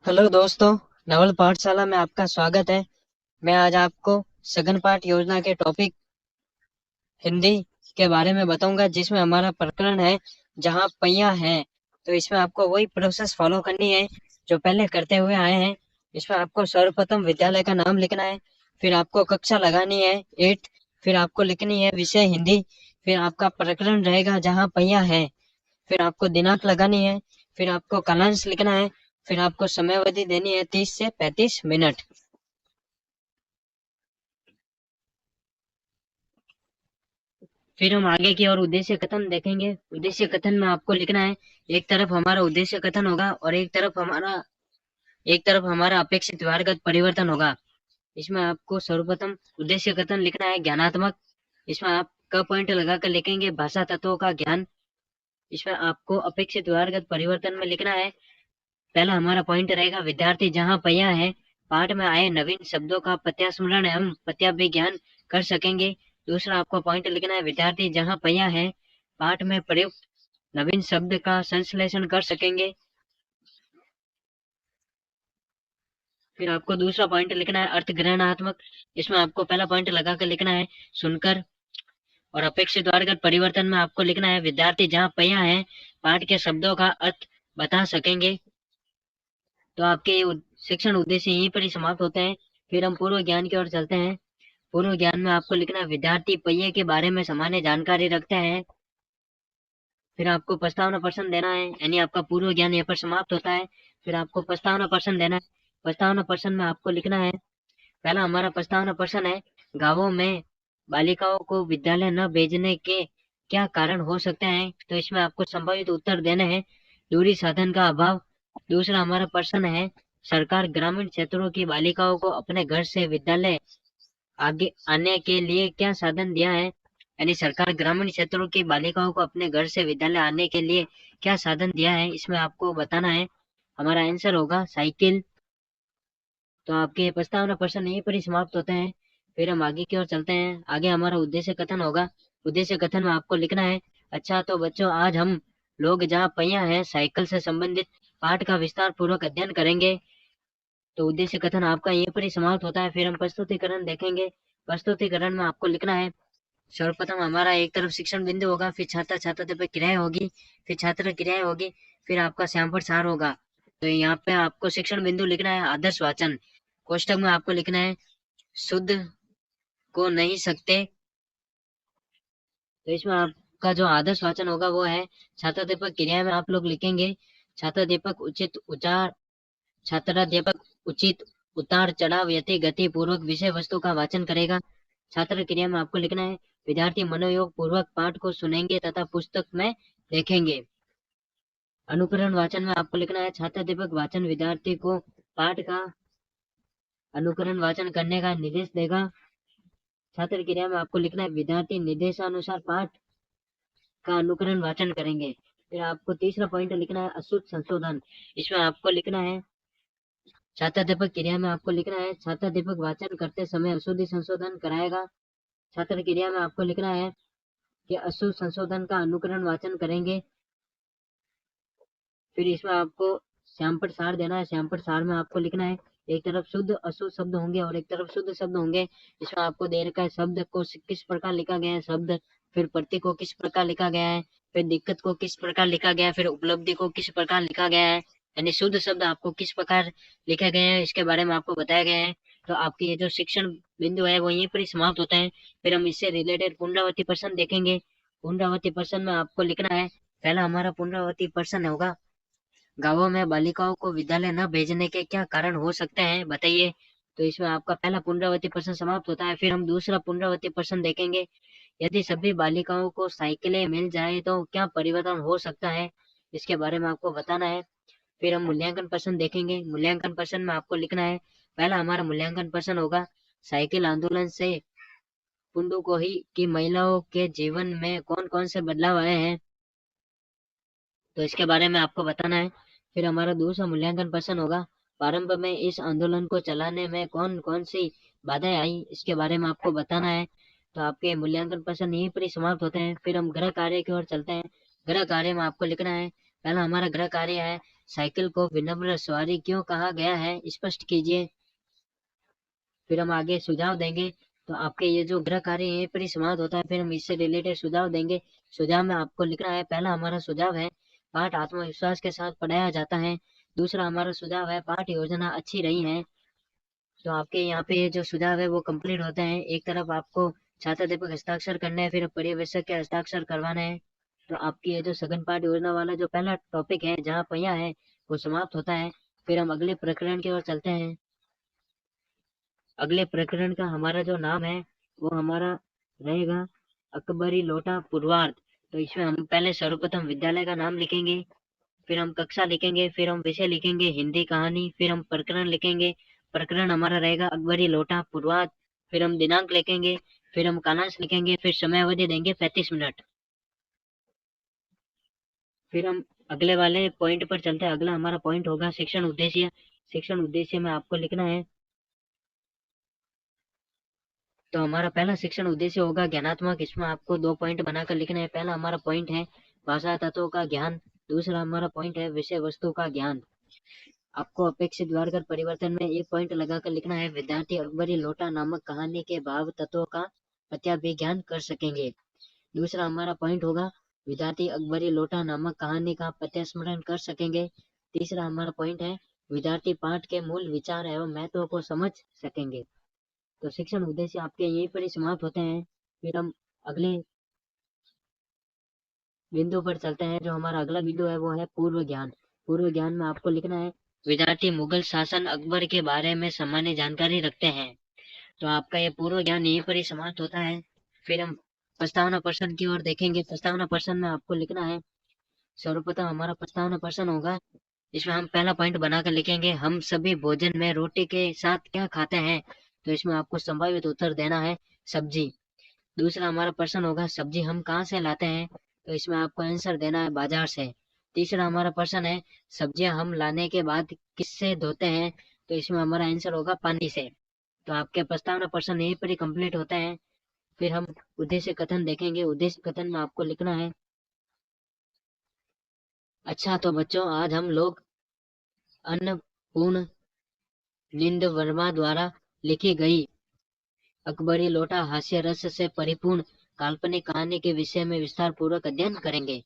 Hello दोस्तों, नवल पाठशाला में आपका स्वागत है। मैं आज आपको सघन पाठ योजना के टॉपिक हिंदी के बारे में बताऊंगा, जिसमें हमारा प्रकरण है जहां पैया है। तो इसमें आपको वही प्रोसेस फॉलो करनी है जो पहले करते हुए आए हैं। इसमें आपको सर्वप्रथम विद्यालय का नाम लिखना है, फिर आपको कक्षा लगानी है 8, फिर आपको लिखनी है विषय हिंदी, फिर आपका प्रकरण रहेगा जहाँ पैया है, फिर आपको दिनांक लगानी है, फिर आपको कालांश लिखना है, फिर आपको समयावधि देनी है 30 से 35 मिनट। फिर हम आगे की और उद्देश्य कथन देखेंगे। उद्देश्य कथन में आपको लिखना है, एक तरफ हमारा उद्देश्य कथन होगा और एक तरफ हमारा अपेक्षित व्यवहारगत परिवर्तन होगा। इसमें आपको सर्वप्रथम उद्देश्य कथन लिखना है ज्ञानात्मक। इसमें आप क पॉइंट लगाकर लिखेंगे भाषा तत्वों का ज्ञान। इसमें आपको अपेक्षित व्यवहारगत परिवर्तन में लिखना है, पहला हमारा पॉइंट रहेगा विद्यार्थी जहाँ पया है, पाठ में आए नवीन शब्दों का प्रत्यास्मरण एवं प्रत्याभिज्ञान कर सकेंगे। दूसरा आपको पॉइंट लिखना है विद्यार्थी जहाँ पया है, पाठ में प्रयुक्त नवीन शब्द का संश्लेषण कर सकेंगे। फिर आपको दूसरा पॉइंट लिखना है अर्थग्रहणात्मक। इसमें आपको पहला पॉइंट लगाकर लिखना है सुनकर। और अपेक्षित द्वारगत परिवर्तन में आपको लिखना है विद्यार्थी जहाँ पया है, पाठ के शब्दों का अर्थ बता सकेंगे। तो आपके शिक्षण उद्देश्य यहीं पर ही समाप्त होते हैं। फिर हम पूर्व ज्ञान की ओर चलते हैं। पूर्व ज्ञान में आपको लिखना है विद्यार्थी पहिए के बारे में सामान्य जानकारी रखते हैं। फिर आपको प्रस्तावना प्रश्न देना है, यानी आपका पूर्व ज्ञान यहाँ पर समाप्त होता है। फिर आपको प्रस्तावना प्रश्न देना है। प्रस्तावना प्रश्न में आपको लिखना है, पहला हमारा प्रस्तावना प्रश्न है गांवों में बालिकाओं को विद्यालय न भेजने के क्या कारण हो सकते हैं। तो इसमें आपको संभावित उत्तर देने हैं, दूरी, साधन का अभाव। दूसरा हमारा प्रश्न है सरकार ग्रामीण क्षेत्रों की बालिकाओं को अपने घर से विद्यालय आगे आने के लिए क्या साधन दिया है, यानी सरकार ग्रामीण क्षेत्रों की बालिकाओं को अपने घर से विद्यालय आने के लिए क्या साधन दिया है, इसमें आपको बताना है। हमारा आंसर होगा साइकिल। तो आपके प्रस्तावना प्रश्न यहीं पर ही समाप्त होते हैं। फिर हम आगे की ओर चलते हैं। आगे हमारा उद्देश्य कथन होगा। उद्देश्य कथन में आपको लिखना है, अच्छा तो बच्चों आज हम लोग जहाँ पहिया है साइकिल से संबंधित पाठ का विस्तार पूर्वक अध्ययन करेंगे। तो उद्देश्य कथन आपका यहीं पर ही समाप्त होता है। फिर हम प्रस्तुतिकरण देखेंगे। प्रस्तुतिकरण में आपको लिखना है, सर्वप्रथम हमारा एक तरफ शिक्षण बिंदु होगा, फिर छात्र छात्र पे क्रियाएं होगी, फिर छात्र क्रियाएं होगी, फिर आपका श्यामपट सार होगा। तो यहाँ पे आपको शिक्षण बिंदु लिखना है आदर्श वाचन। कोष्टक में आपको लिखना है शुद्ध को नहीं सकते। तो इसमें आपका जो आदर्श वाचन होगा वो है छात्राध्यापक क्रिया में आप लोग लिखेंगे छात्राध्यापक उचित उचार छात्राध्यापक उचित उतार चढ़ाव यथि गति पूर्वक विषय वस्तु का वाचन करेगा। छात्र क्रिया में आपको लिखना है विद्यार्थी मनोयोग पूर्वक पाठ को सुनेंगे तथा पुस्तक में देखेंगे। अनुकरण वाचन में आपको लिखना है छात्राध्यापक वाचन विद्यार्थी को पाठ का अनुकरण वाचन करने का निर्देश देगा। छात्र क्रिया में आपको लिखना है विद्यार्थी निर्देशानुसार पाठ का अनुकरण वाचन करेंगे। फिर आपको तीसरा पॉइंट लिखना है अशुद्ध संशोधन। इसमें आपको लिखना है छात्राध्यापक क्रिया में आपको लिखना है छात्राध्यापक वाचन करते समय अशुद्धि संशोधन कराएगा। छात्र क्रिया में आपको लिखना है कि अशुद्ध संशोधन का अनुकरण वाचन करेंगे। फिर इसमें आपको श्यामपट सार देना है। श्यामपट सार में आपको लिखना है एक तरफ शुद्ध अशुद्ध शब्द होंगे और एक तरफ शुद्ध शब्द होंगे। इसमें आपको दे रखा है शब्द को किस प्रकार लिखा गया है शब्द, फिर प्रतीक को किस प्रकार लिखा गया है, फिर दिक्कत को किस प्रकार लिखा गया है, फिर उपलब्धि को किस प्रकार लिखा गया है, यानी शुद्ध शब्द आपको किस प्रकार लिखा गया है इसके बारे में आपको बताया गया है। तो आपके ये जो शिक्षण बिंदु है वो यहीं पर ही समाप्त होता है। फिर हम इससे रिलेटेड पुनरावृत्ति प्रश्न देखेंगे। पुनरावृत्ति प्रश्न में आपको लिखना है, पहला हमारा पुनरावृत्ति प्रश्न होगा गांवों में बालिकाओं को विद्यालय न भेजने के क्या कारण हो सकते हैं बताइए। तो इसमें आपका पहला पुनरावृत्ति प्रश्न समाप्त होता है। फिर हम दूसरा पुनरावृत्ति प्रश्न देखेंगे, यदि सभी बालिकाओं को साइकिलें मिल जाए तो क्या परिवर्तन हो सकता है, इसके बारे में आपको बताना है। फिर हम मूल्यांकन प्रश्न देखेंगे। मूल्यांकन प्रश्न में आपको लिखना है, पहला हमारा मूल्यांकन प्रश्न होगा साइकिल आंदोलन से पुंडुकोही की महिलाओं के जीवन में कौन कौन से बदलाव आए हैं, तो इसके बारे में आपको बताना है। फिर हमारा दूसरा मूल्यांकन प्रश्न होगा प्रारंभ में इस आंदोलन को चलाने में कौन कौन सी बाधाएं आई, इसके बारे में आपको बताना है। तो आपके मूल्यांकन प्रश्न यहीं पर ही समाप्त होते हैं। फिर हम गृह कार्य की ओर चलते हैं। गृह कार्य में आपको लिखना है, पहला हमारा गृह कार्य है साइकिल को विनम्र सवारी क्यों कहा गया है, स्पष्ट कीजिए। फिर हम आगे सुझाव देंगे। तो आपके ये जो गृह कार्य यहीं पर ही समाप्त होता है। फिर हम इससे रिलेटेड सुझाव देंगे। सुझाव में आपको लिखना है, पहला हमारा सुझाव है पाठ आत्मविश्वास के साथ पढ़ाया जाता है। दूसरा हमारा सुझाव है पाठ योजना अच्छी रही है। तो आपके यहाँ पे जो सुझाव है वो कंप्लीट होते हैं। एक तरफ आपको छात्र अध्यापक हस्ताक्षर करने हैं, फिर पर्यवेक्षक के हस्ताक्षर करवाने हैं। तो आपकी ये जो सघन पाठ योजना वाला जो पहला टॉपिक है जहाँ पहिया है वो समाप्त होता है। फिर हम अगले प्रकरण की ओर चलते हैं। अगले प्रकरण का हमारा जो नाम है वो हमारा रहेगा अकबरी लोटा पूर्वार्ध। तो इसमें हम पहले सर्वप्रथम विद्यालय का नाम लिखेंगे, फिर हम कक्षा लिखेंगे, फिर हम विषय लिखेंगे हिंदी कहानी, फिर हम प्रकरण लिखेंगे। प्रकरण हमारा रहेगा अकबरी लोटा पूर्वार्ध। फिर हम दिनांक लिखेंगे, फिर हम कालांश लिखेंगे, फिर समय अवधि देंगे 35 मिनट। फिर हम अगले वाले पॉइंट पर चलते हैं। अगला हमारा पॉइंट होगा शिक्षण उद्देश्य। शिक्षण उद्देश्य में आपको लिखना है, तो हमारा पहला शिक्षण उद्देश्य होगा ज्ञानात्मक। इसमें आपको 2 पॉइंट बनाकर लिखना है। पहला हमारा पॉइंट है भाषा तत्वों का ज्ञान। दूसरा हमारा पॉइंट है विषय वस्तु का ज्ञान। आपको अपेक्षित द्वारकर परिवर्तन में एक पॉइंट लगाकर लिखना है, विद्यार्थी अकबरी लोटा नामक कहानी के भाव तत्वों का प्रत्याभिज्ञान कर सकेंगे। दूसरा हमारा पॉइंट होगा विद्यार्थी अकबरी लोटा नामक कहानी का प्रत्यास्मरण कर सकेंगे। तीसरा हमारा पॉइंट है विद्यार्थी पाठ के मूल विचार एवं महत्व को समझ सकेंगे। तो शिक्षण उद्देश्य आपके यहीं पर ही समाप्त होते हैं। फिर हम अगले बिंदु पर चलते हैं। जो हमारा अगला बिंदु है वो है पूर्व ज्ञान। पूर्व ज्ञान में आपको लिखना है, विद्यार्थी मुगल शासन अकबर के बारे में सामान्य जानकारी रखते हैं। तो आपका ये पूर्व ज्ञान यहीं पर ही समाप्त होता है। फिर हम प्रस्तावना प्रश्न की ओर देखेंगे। प्रस्तावना प्रश्न में आपको लिखना है, सर्वप्रथम हमारा प्रस्तावना प्रश्न होगा, इसमें हम पहला पॉइंट बनाकर लिखेंगे, हम सभी भोजन में रोटी के साथ क्या खाते हैं। तो इसमें आपको संभावित उत्तर देना है सब्जी। दूसरा हमारा प्रश्न होगा, सब्जी हम कहाँ से लाते हैं। तो इसमें आपको आंसर देना है बाजार से। तीसरा हमारा प्रश्न है, सब्जियां हम लाने के बाद किससे धोते हैं। तो इसमें हमारा आंसर होगा पानी से। तो आपके प्रस्तावना प्रश्न यहीं पर ही कंप्लीट होते हैं। फिर हम उद्देश्य कथन देखेंगे। उद्देश्य कथन में आपको लिखना है, अच्छा तो बच्चों आज हम लोग अन्नपूर्ण निंद वर्मा द्वारा लिखी गई अकबरी लोटा हास्य रस से परिपूर्ण काल्पनिक कहानी के विषय में विस्तार पूर्वक अध्ययन करेंगे।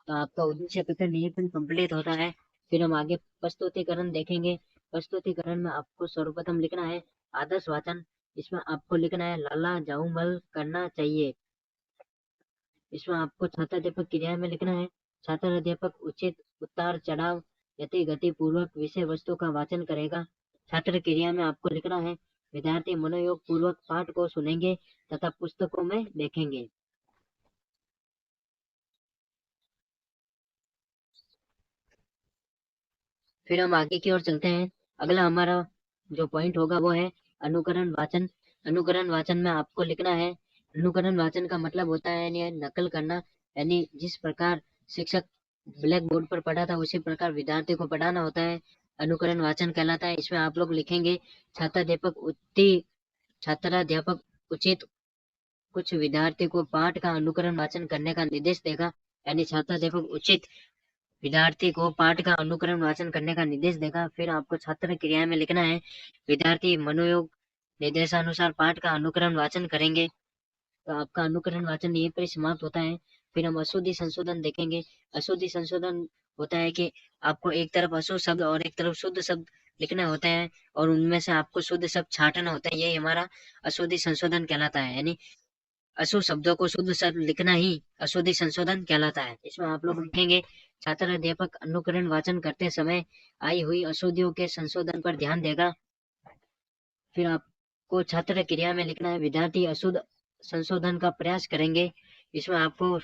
तो आपका उद्देश्य कथन यहीं पर कंप्लीट होता है। फिर हम आगे प्रस्तुतिकरण देखेंगे। प्रस्तुतिकरण में आपको सर्वप्रथम लिखना है आदर्श वाचन। इसमें आपको लिखना है लाला जाऊमल करना चाहिए। इसमें आपको छात्र अध्यापक क्रिया में लिखना है, छात्र अध्यापक उचित उतार चढ़ाव यति गति पूर्वक विषय वस्तु का वाचन करेगा। छात्र क्रिया में आपको लिखना है, विद्यार्थी मनोयोग पूर्वक पाठ को सुनेंगे तथा पुस्तकों में देखेंगे। फिर हम आगे की ओर चलते हैं। अगला हमारा जो पॉइंट होगा वो है अनुकरण वाचन। अनुकरण वाचन में आपको लिखना है, अनुकरण वाचन का मतलब होता है यानी नकल करना। यानी जिस प्रकार शिक्षक ब्लैक बोर्ड पर पढ़ा था उसी प्रकार विद्यार्थी को पढ़ाना होता है, अनुकरण वाचन कहलाता है। इसमें आप लोग लिखेंगे छात्राध्यापक उचित कुछ विद्यार्थी को पाठ का अनुकरण वाचन करने का निर्देश देगा। यानी छात्राध्यापक उचित विद्यार्थी को पाठ का अनुकरण वाचन करने का निर्देश देगा। फिर आपको छात्र क्रिया में लिखना है, विद्यार्थी मनोयोग निर्देशानुसार पाठ का अनुकरण वाचन करेंगे। तो आपका अनुकरण वाचन यहीं पर समाप्त होता है। फिर हम अशुद्धि संशोधन देखेंगे। अशुद्धि संशोधन होता है कि आपको एक तरफ अशुद्ध शब्द और एक तरफ शुद्ध शब्द लिखने होते हैं और उनमें से आपको शुद्ध शब्द छांटना होता है। यही हमारा अशुद्धि संशोधन कहलाता है। यानी अशुद्ध शब्दों को शुद्ध शब्द लिखना ही अशुद्धि संशोधन कहलाता है। इसमें आप लोग लिखेंगे, छात्र अध्यापक अनुकरण वाचन करते समय आई हुई अशुद्धियों के संशोधन पर ध्यान देगा। फिर आपको छात्र क्रिया में लिखना है, विद्यार्थी अशुद्ध संशोधन का प्रयास करेंगे। इसमें आपको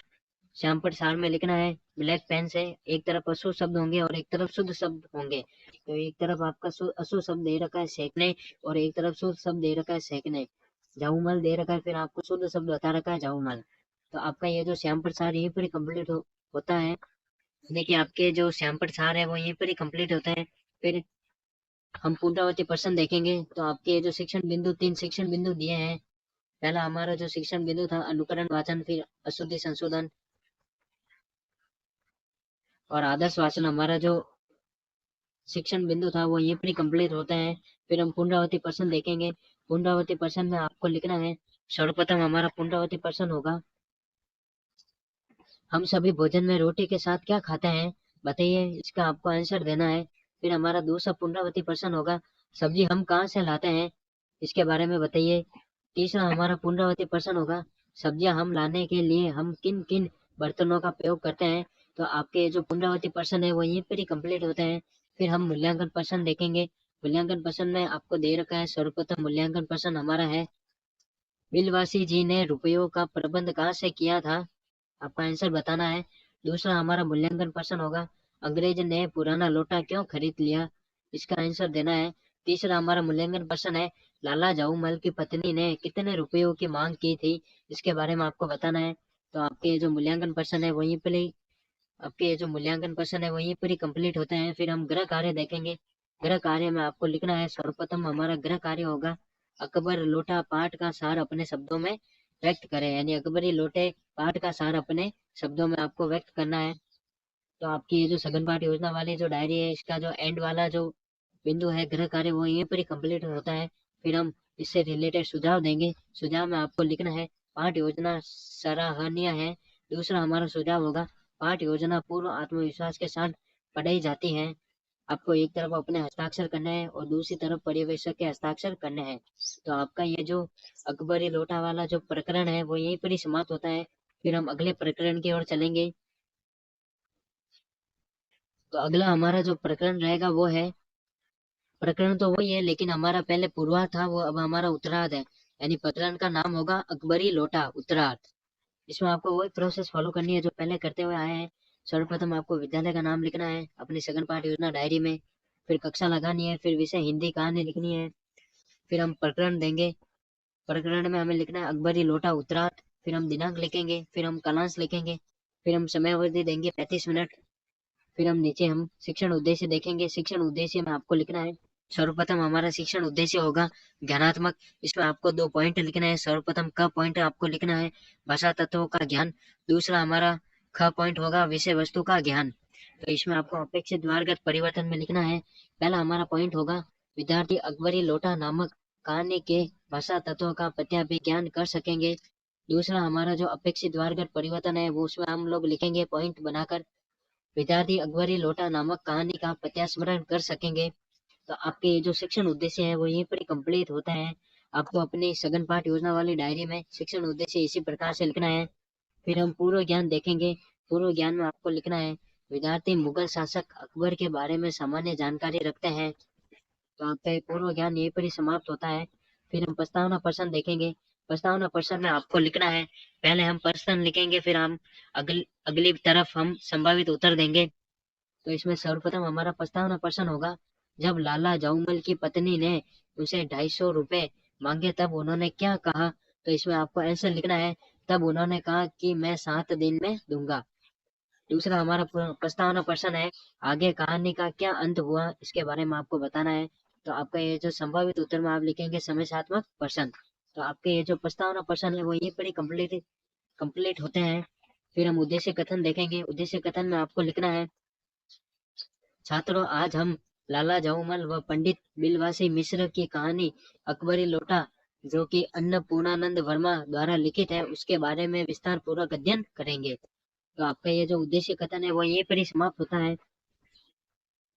श्यामपट सार में लिखना है, ब्लैक पेन से एक तरफ अशुद्ध शब्द होंगे और एक तरफ शुद्ध शब्द होंगे। तो एक तरफ आपका अशुद्ध शब्द दे रखा है सेकने और एक तरफ शुद्ध शब्द दे रखा है सेकने। जाऊमल दे रखा है, फिर आपको शुद्ध शब्द बता रखा है जाऊमल। तो आपका ये जो श्याम प्रसाद यहीं पर ही कम्प्लीट होता है। देखिए आपके जो श्याम प्रसाद है वो यहीं पर ही कम्प्लीट होता है। फिर हम पुनरावृत्ति प्रश्न देखेंगे। तो आपके जो शिक्षण बिंदु 3 शिक्षण बिंदु दिए हैं। पहला हमारा जो शिक्षण बिंदु था अनुकरण वाचन, फिर अशुद्धि संशोधन और आदर्श वाचन। हमारा जो शिक्षण बिंदु था वो यहीं पर ही कंप्लीट होता है। फिर हम पुनरावृत्ति प्रश्न देखेंगे। पुनरावृत्ति प्रश्न में आपको लिखना है, सर्वप्रथम हमारा पुनरावृत्ति प्रश्न होगा, हम सभी भोजन में रोटी के साथ क्या खाते हैं, बताइए। इसका आपको आंसर देना है। फिर हमारा दूसरा पुनरावृत्ति प्रश्न होगा, सब्जी हम कहाँ से लाते हैं, इसके बारे में बताइए। तीसरा हमारा पुनरावृत्ति प्रश्न होगा, सब्जियां हम लाने के लिए हम किन किन बर्तनों का प्रयोग करते हैं। तो आपके जो पुनरावृत्ति प्रश्न है वो यहीं पर ही कंप्लीट होते हैं। फिर हम मूल्यांकन प्रश्न देखेंगे। मूल्यांकन प्रश्न में आपको दे रखा है, सर्वप्रथम मूल्यांकन प्रश्न हमारा है, बिलवासी जी ने रुपयों का प्रबंध कहाँ से किया था, आपका आंसर बताना है। दूसरा हमारा मूल्यांकन प्रश्न होगा, अंग्रेज ने पुराना लोटा क्यों खरीद लिया, इसका आंसर देना है। तीसरा हमारा मूल्यांकन प्रश्न है, लाला जाऊमल की पत्नी ने कितने रुपयों की मांग की थी, इसके बारे में आपको बताना है। तो आपके जो मूल्यांकन प्रश्न है वहीं पर ही आपके जो मूल्यांकन प्रश्न है वहीं पर ही कंप्लीट होते हैं। फिर हम गृह कार्य देखेंगे। गृह कार्य में आपको लिखना है, सर्वप्रथम हमारा गृह कार्य होगा, अकबर लोटा पाठ का सार अपने शब्दों में व्यक्त करें, यानी अकबरी लोटे पाठ का सार अपने शब्दों में आपको व्यक्त करना है। तो आपकी ये जो सघन पाठ योजना वाली जो डायरी है, इसका जो एंड वाला जो बिंदु है गृह कार्य, वो यहीं पर ही कंप्लीट होता है। फिर हम इससे रिलेटेड सुझाव देंगे। सुझाव में आपको लिखना है, पाठ योजना सराहनीय है। दूसरा हमारा सुझाव होगा, पाठ योजना पूर्ण आत्मविश्वास के साथ पढ़ाई जाती है। आपको एक तरफ अपने हस्ताक्षर करने हैं और दूसरी तरफ पर्यवेक्षक के हस्ताक्षर करने हैं। तो आपका ये जो अकबरी लोटा वाला जो प्रकरण है वो यहीं पर ही समाप्त होता है। फिर हम अगले प्रकरण की ओर चलेंगे। तो अगला हमारा जो प्रकरण रहेगा वो है, प्रकरण तो वही है लेकिन हमारा पहले पूर्वार्ध था, वो अब हमारा उत्तरार्ध है। यानी प्रकरण का नाम होगा अकबरी लोटा उत्तरार्ध। इसमें आपको वही प्रोसेस फॉलो करनी है जो पहले करते हुए आए हैं। सर्वप्रथम आपको विद्यालय का नाम लिखना है अपनी सघन पाठ योजना डायरी में। फिर कक्षा लगानी है, फिर विषय हिंदी कहानी लिखनी है। फिर हम प्रकरण देंगे। प्रकरण में हमें लिखना है अकबरी लोटा उत्तरार्ध। फिर हम दिनांक लिखेंगे, फिर हम कालांश लिखेंगे, फिर हम समय अवधि देंगे 35 मिनट। फिर हम नीचे हम शिक्षण उद्देश्य देखेंगे। शिक्षण उद्देश्य में आपको लिखना है, सर्वप्रथम हमारा शिक्षण उद्देश्य होगा ज्ञानात्मक। इसमें आपको 2 पॉइंट लिखना है। सर्वप्रथम क पॉइंट आपको लिखना है भाषा तत्वों का ज्ञान। दूसरा हमारा ख पॉइंट होगा विषय वस्तु का ज्ञान। तो इसमें आपको अपेक्षित द्वारगत परिवर्तन में लिखना है। पहला हमारा पॉइंट होगा, विद्यार्थी अकबरी लोटा नामक कहानी के भाषा तत्वों का प्रत्याभिज्ञान कर सकेंगे। दूसरा हमारा जो अपेक्षित द्वारगत परिवर्तन है वो उसमें हम लोग लिखेंगे पॉइंट बनाकर, विद्यार्थी अकबरी लोटा नामक कहानी का प्रत्यास्मरण कर सकेंगे। तो आपके ये जो शिक्षण उद्देश्य है वो यहीं पर कंप्लीट होता है। आपको अपनी सघन पाठ योजना वाली डायरी में शिक्षण उद्देश्य इसी प्रकार से लिखना है। फिर हम पूर्व ज्ञान देखेंगे। पूर्व ज्ञान में आपको लिखना है, विद्यार्थी मुगल शासक अकबर के बारे में सामान्य जानकारी रखते हैं। तो आपका पूर्व ज्ञान यहीं पर ही समाप्त होता है। फिर हम प्रस्तावना प्रश्न देखेंगे। प्रस्तावना प्रश्न में आपको लिखना है, पहले हम प्रश्न लिखेंगे, फिर हम अगली तरफ हम संभावित उत्तर देंगे। तो इसमें सर्वप्रथम हमारा प्रस्तावना प्रश्न होगा, जब लाला जाऊमल की पत्नी ने उसे 250 रुपए मांगे तब उन्होंने क्या कहा। तो इसमें आपको आंसर लिखना है, तब उन्होंने कहा कि मैं 7 दिन में दूंगा। दूसरा हमारा प्रस्तावना प्रश्न है, आगे कहानी का क्या अंत हुआ, इसके बारे में आपको बताना है। तो आपका ये जो संभावित उत्तर में आप लिखेंगे समस्यात्मक प्रश्न। तो आपके ये जो प्रस्तावना प्रश्न है वो यहीं पर ही कंप्लीट होते हैं। फिर हम उद्देश्य कथन देखेंगे। उद्देश्य कथन में आपको लिखना है, छात्रों आज हम लाला जाऊमल व पंडित बिलवासी मिश्र की कहानी अकबरी लोटा, जो कि अन्नपूर्णानंद वर्मा द्वारा लिखित है, उसके बारे में विस्तार पूर्वक अध्ययन करेंगे। तो आपका ये जो उद्देश्य कथन है वो यहीं पर ही समाप्त होता है।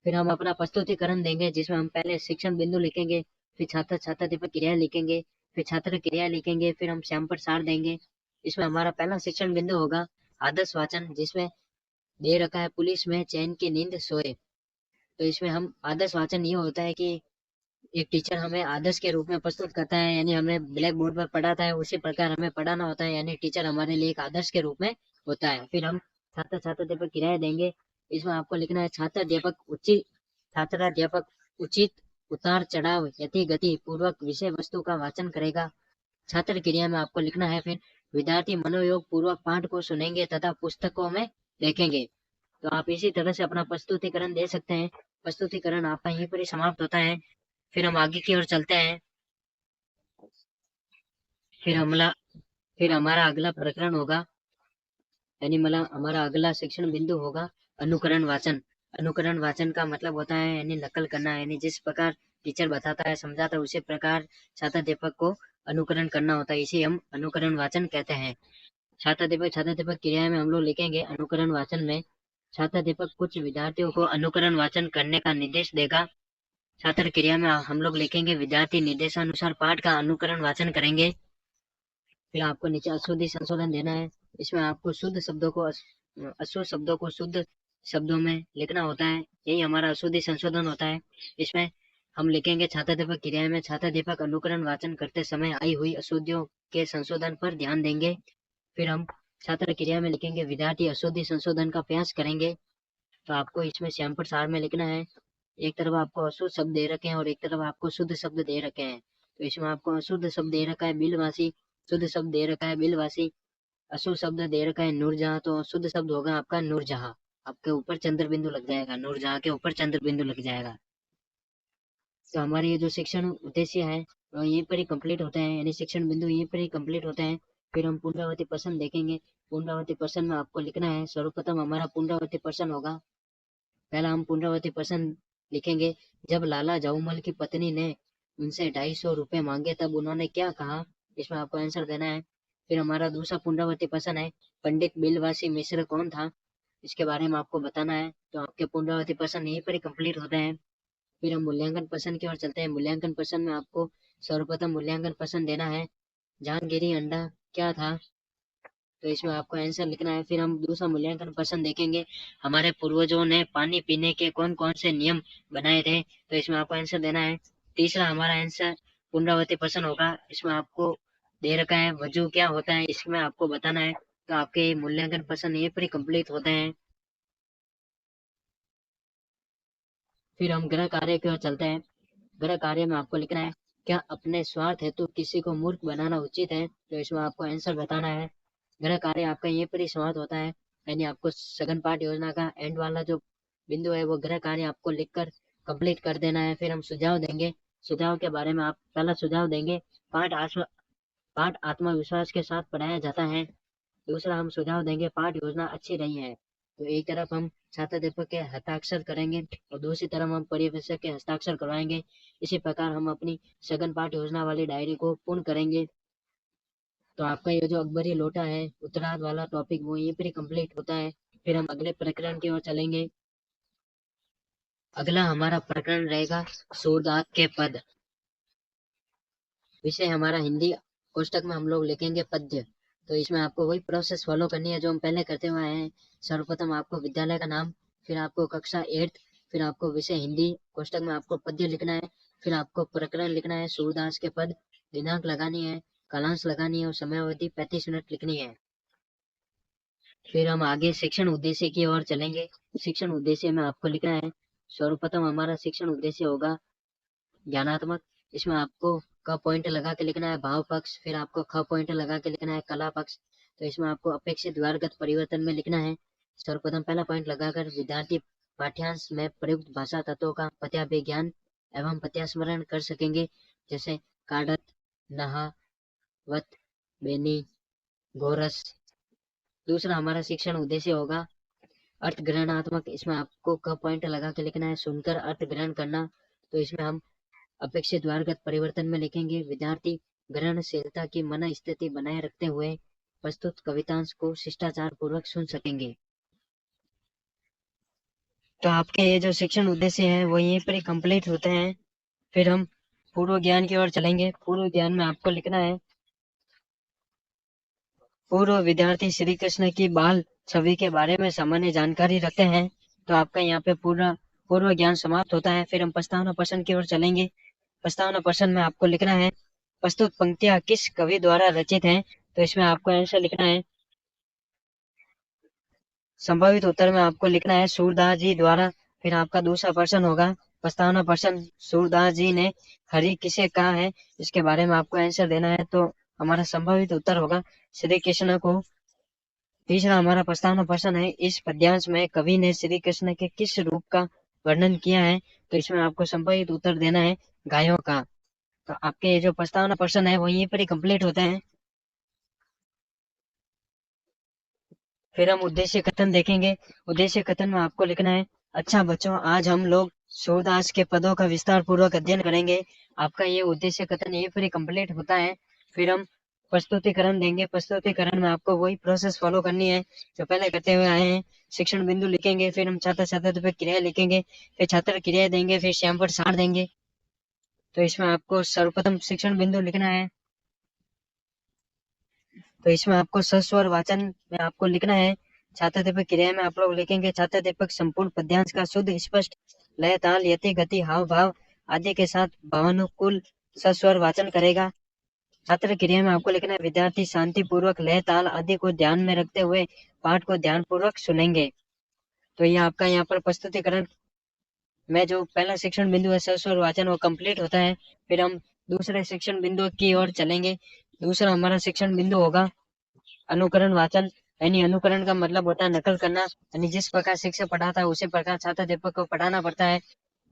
फिर हम अपना प्रस्तुतिकरण देंगे जिसमें हम पहले शिक्षण बिंदु लिखेंगे, फिर छात्र छात्र दीपक क्रिया लिखेंगे, फिर छात्र क्रिया लिखेंगे, फिर हम श्यामपट सार देंगे। इसमें हमारा पहला शिक्षण बिंदु होगा आदर्श वाचन, जिसमें दे रखा है पुलिस में चैन की नींद सोए। तो इसमें हम आदर्श वाचन ये होता है कि एक टीचर हमें आदर्श के रूप में प्रस्तुत करता है, यानी हमें ब्लैक बोर्ड पर पढ़ाता है उसी प्रकार हमें पढ़ाना होता है, यानी टीचर हमारे लिए एक आदर्श के रूप में होता है। फिर हम छात्र छात्राध्यापक किराया देंगे। इसमें आपको लिखना है, छात्राध्यापक उचित उतार चढ़ाव यथि गति पूर्वक विषय वस्तु का वाचन करेगा। छात्र क्रिया में आपको लिखना है, फिर विद्यार्थी मनोयोग पूर्वक पाठ को सुनेंगे तथा पुस्तकों में देखेंगे। तो आप इसी तरह से अपना प्रस्तुतिकरण दे सकते हैं। प्रस्तुतिकरण आपका यहीं पर ही समाप्त होता है। फिर हम आगे की ओर चलते हैं। फिर हमला फिर हमारा अगला प्रकरण होगा, यानी हमारा अगला शिक्षण बिंदु होगा अनुकरण वाचन। अनुकरण वाचन का मतलब होता है यानी नकल करना, यानी जिस प्रकार टीचर बताता है समझाता है उसी प्रकार छात्राध्यापक को अनुकरण करना होता है, इसे हम अनुकरण वाचन कहते हैं। छात्राध्यापक क्रिया में हम लोग लिखेंगे अनुकरण वाचन में छात्राध्यापक कुछ विद्यार्थियों को अनुकरण वाचन करने का निर्देश देगा। छात्र क्रिया में हम लोग लिखेंगे विद्यार्थी निर्देशानुसार पाठ का अनुकरण वाचन करेंगे। फिर आपको नीचे अशुद्धि संशोधन देना है। इसमें आपको शुद्ध शब्दों को अशुद्ध शब्दों को शुद्ध शब्दों में लिखना होता है, यही हमारा अशुद्धि संशोधन होता है। इसमें हम लिखेंगे छात्राध्यापक क्रिया में छात्राध्यापक अनुकरण वाचन करते समय आई हुई अशुद्धियों के संशोधन पर ध्यान देंगे। फिर हम छात्र क्रिया में लिखेंगे विद्यार्थी अशुद्धि संशोधन का प्रयास करेंगे। तो आपको इसमें श्यामपुर सार में लिखना है। एक तरफ आपको अशुद्ध शब्द दे रखे हैं और एक तरफ आपको शुद्ध शब्द दे रखे हैं। तो इसमें आपको अशुद्ध शब्द दे रखा है बिलवासी, शुद्ध शब्द दे रखा है बिलवासी, अशुद्ध शब्द दे रखा है नूरजहां, तो शुद्ध शब्द होगा आपका नूरजहां। आपके ऊपर चंद्र बिंदु लग जाएगा, नूरजहां के ऊपर चंद्र बिंदु लग जाएगा। तो हमारे ये जो शिक्षण उद्देश्य है वो यहीं पर ही कंप्लीट होते हैं, यानी शिक्षण बिंदु यहीं पर ही कंप्लीट होते हैं। फिर हम पुनरावृत्ति प्रश्न देखेंगे। पुनरावृत्ति प्रश्न में आपको लिखना है, सर्वप्रथम हमारा पुनरावृत्ति प्रश्न होगा। पहला हम पुनरावृत्ति प्रश्न लिखेंगे, जब लाला जाऊमल की पत्नी ने उनसे 250 रुपए मांगे तब उन्होंने क्या कहा, इसमें आपको आंसर देना है। फिर हमारा दूसरा पुनरावृत्ति प्रश्न है, पंडित बिलवासी मिश्र कौन था, इसके बारे में आपको बताना है। तो आपके पुनरावृत्ति प्रश्न यहीं पर ही कंप्लीट होते हैं। फिर हम मूल्यांकन प्रश्न की ओर चलते हैं। मूल्यांकन प्रश्न में आपको सर्वप्रथम मूल्यांकन प्रश्न देना है, जहांगीरी अंडा क्या था, तो इसमें आपको आंसर लिखना है। फिर हम दूसरा मूल्यांकन प्रश्न देखेंगे, हमारे पूर्वजों ने पानी पीने के कौन कौन से नियम बनाए थे, तो इसमें आपको आंसर देना है। तीसरा हमारा आंसर पुनरावृत्ति प्रश्न होगा, इसमें आपको दे रखा है वजू क्या होता है, इसमें आपको बताना है। तो आपके मूल्यांकन प्रश्न ये पर कंप्लीट होते हैं। फिर हम गृह कार्य की ओर चलते हैं। गृह कार्य में आपको लिखना है, क्या अपने स्वार्थ हेतु किसी को मूर्ख बनाना उचित है, तो इसमें आपको आंसर बताना है। गृह कार्य आपका ये पर ही समाप्त होता है, यानी आपको सघन पाठ योजना का एंड वाला जो बिंदु है वो गृह कार्य आपको लिखकर कंप्लीट कर देना है। फिर हम सुझाव देंगे। सुझाव के बारे में आप पहला सुझाव देंगे, पाठ आत्मविश्वास के साथ पढ़ाया जाता है। दूसरा हम सुझाव देंगे, पाठ योजना अच्छी रही है। तो एक तरफ हम छात्राध्यापक के हस्ताक्षर करेंगे और दूसरी तरफ हम पर्यवेक्षक के हस्ताक्षर करवाएंगे। इसी प्रकार हम अपनी सघन पाठ योजना वाली डायरी को पूर्ण करेंगे। तो आपका ये जो अकबरी लोटा है उत्तरार्ध वाला टॉपिक वो यहीं पर ही कंप्लीट होता है। फिर हम अगले प्रकरण की ओर चलेंगे। अगला हमारा प्रकरण रहेगा सूरदास के पद। विषय हमारा हिंदी, कोष्टक में हम लोग लिखेंगे पद्य। तो इसमें आपको वही प्रोसेस फॉलो करनी है जो हम पहले करते हुए आए हैं। सर्वप्रथम आपको विद्यालय का नाम, फिर आपको कक्षा 8, फिर आपको विषय हिंदी, कोष्टक में आपको पद्य लिखना है। फिर आपको प्रकरण लिखना है सूरदास के पद, दिनांक लगानी है, कालांश लगानी है और समयावधि 35 मिनट लिखनी है। फिर हम आगे शिक्षण उद्देश्य की ओर चलेंगे। शिक्षण उद्देश्य में आपको लिखना है, सर्वप्रथम हमारा शिक्षण उद्देश्य होगा ज्ञानात्मक। इसमें आपको क पॉइंट लगा के लिखना है भाव पक्ष, फिर आपको ख पॉइंट लगा के लिखना है कला पक्ष। तो इसमें आपको अपेक्षित द्वारगत परिवर्तन में लिखना है। सर्वप्रथम पहला पॉइंट लगाकर विद्यार्थी पाठ्यांश में प्रयुक्त भाषा तत्वों का पत्याभिज्ञान एवं पत्यास्मरण कर सकेंगे, जैसे काडत, नहा, वत, बेनी, गोरस। दूसरा हमारा शिक्षण उद्देश्य होगा अर्थ ग्रहणात्मक। इसमें आपको क पॉइंट लगा के लिखना है सुनकर अर्थ ग्रहण करना। तो इसमें हम अपेक्षित द्वारगत परिवर्तन में लिखेंगे, विद्यार्थी ग्रहणशीलता की मन स्थिति बनाए रखते हुए प्रस्तुत कवितांश को शिष्टाचार पूर्वक सुन सकेंगे। तो आपके ये जो शिक्षण उद्देश्य हैं वो यहीं पर ही कंप्लीट होते हैं। फिर हम पूर्व ज्ञान की ओर चलेंगे। पूर्व ज्ञान में आपको लिखना है, पूर्व विद्यार्थी श्री कृष्ण की बाल छवि के बारे में सामान्य जानकारी रखते हैं। तो आपका यहाँ पे पूर्व ज्ञान समाप्त होता है। फिर हम प्रस्तावना प्रश्न की ओर चलेंगे। प्रस्तावना प्रश्न में आपको लिखना है, प्रस्तुत पंक्तियां किस कवि द्वारा रचित हैं, तो इसमें आपको आंसर लिखना है। संभावित उत्तर में आपको लिखना है सूरदास जी द्वारा। फिर आपका दूसरा प्रश्न होगा प्रस्तावना प्रश्न, सूरदास जी ने हरि किसे कहा है, इसके बारे में आपको आंसर देना है। तो हमारा संभावित उत्तर होगा श्री कृष्ण को। तीसरा हमारा प्रस्तावना प्रश्न है, इस पद्यांश में कवि ने श्री कृष्ण के किस रूप का वर्णन किया है, तो इसमें आपको संभावित उत्तर देना है गायों का। तो आपके जो प्रस्तावना प्रश्न है वो यहीं पर ही कंप्लीट होते हैं। फिर हम उद्देश्य कथन देखेंगे। उद्देश्य कथन में आपको लिखना है, अच्छा बच्चों, आज हम लोग सूरदास के पदों का विस्तार पूर्वक अध्ययन करेंगे। आपका ये उद्देश्य कथन यही पर कंप्लीट होता है। फिर हम प्रस्तुतिकरण देंगे। प्रस्तुतिकरण में आपको वही प्रोसेस फॉलो करनी है जो पहले करते हुए आए हैं। शिक्षण बिंदु लिखेंगे, फिर हम छात्र छात्र पे क्रिया लिखेंगे, फिर छात्र क्रिया देंगे, फिर श्यामपट सार देंगे। तो इसमें आपको सर्वप्रथम शिक्षण बिंदु लिखना है। तो इसमें आपको सस्वर वाचन में आपको लिखना है। छात्र दीपक क्रिया में आप लोग लिखेंगे छात्र दीपक संपूर्ण पद्यांश का शुद्ध स्पष्ट लय ताल यति गति हाव भाव आदि के साथ भावानुकूल सस्वर वाचन करेगा। छात्र क्रिया में आपको लिखना है विद्यार्थी शांति पूर्वक लय ताल आदि को ध्यान में रखते हुए पाठ को ध्यान पूर्वक सुनेंगे। तो ये आपका यहाँ पर प्रस्तुतिकरण में जो पहला शिक्षण बिंदु है सस्वर वाचन वो कंप्लीट होता है। फिर हम दूसरे शिक्षण बिंदु की ओर चलेंगे। दूसरा हमारा शिक्षण बिंदु होगा अनुकरण वाचन। यानी अनुकरण का मतलब होता है नकल करना। यानी जिस प्रकार शिक्षक पढ़ाता है उसी प्रकार छात्र अध्यापक को पढ़ाना पड़ता है।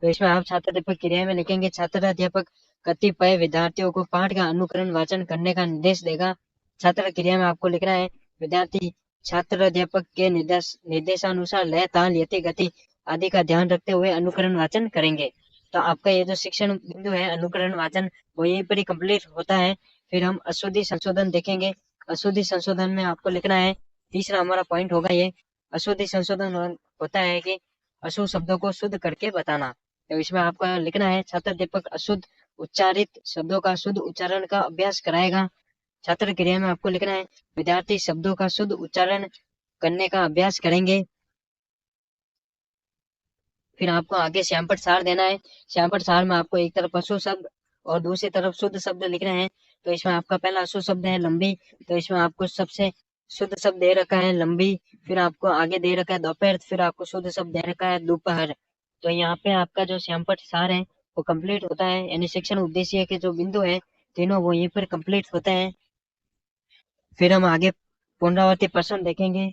तो इसमें आप छात्र अध्यापक क्रिया में लिखेंगे छात्र अध्यापक कतिपय विद्यार्थियों को पाठ का अनुकरण वाचन करने का निर्देश देगा। छात्र क्रिया में आपको लिखना है विद्यार्थी छात्र अध्यापक के निर्देशानुसार लय ताल यति गति आदि का ध्यान रखते हुए अनुकरण वाचन करेंगे। तो आपका ये जो शिक्षण बिंदु है अनुकरण वाचन वो यहीं पर ही कंप्लीट होता है। फिर हम अशुद्धि संशोधन देखेंगे। अशुद्धि संशोधन में आपको लिखना है तीसरा हमारा पॉइंट होगा ये अशुद्धि संशोधन होता है कि अशुद्ध शब्दों को शुद्ध करके बताना। तो इसमें आपका लिखना है छात्र दीपक अशुद्ध उच्चारित शब्दों का शुद्ध उच्चारण का अभ्यास कराएगा। छात्र क्रिया में आपको लिखना है विद्यार्थी शब्दों का शुद्ध उच्चारण करने का अभ्यास करेंगे। फिर आपको आगे श्यामपट सार देना है। श्यामपट सार में आपको एक तरफ अशुद्ध शब्द और दूसरी तरफ शुद्ध शब्द लिखना है। तो इसमें आपका पहला अशुद्ध शब्द है लंबी। तो इसमें आपको सबसे शुद्ध शब्द दे रखा है लंबी। फिर आपको आगे दे रखा है दोपहर। फिर आपको शुद्ध शब्द दे रखा है दोपहर। तो यहाँ पे आपका जो श्यामपट सार है वो कंप्लीट होता है। यानी शिक्षण उद्देश्य के जो बिंदु है तीनों वो यहीं पर कंप्लीट होते हैं। फिर हम आगे पुनरावर्ती प्रश्न देखेंगे।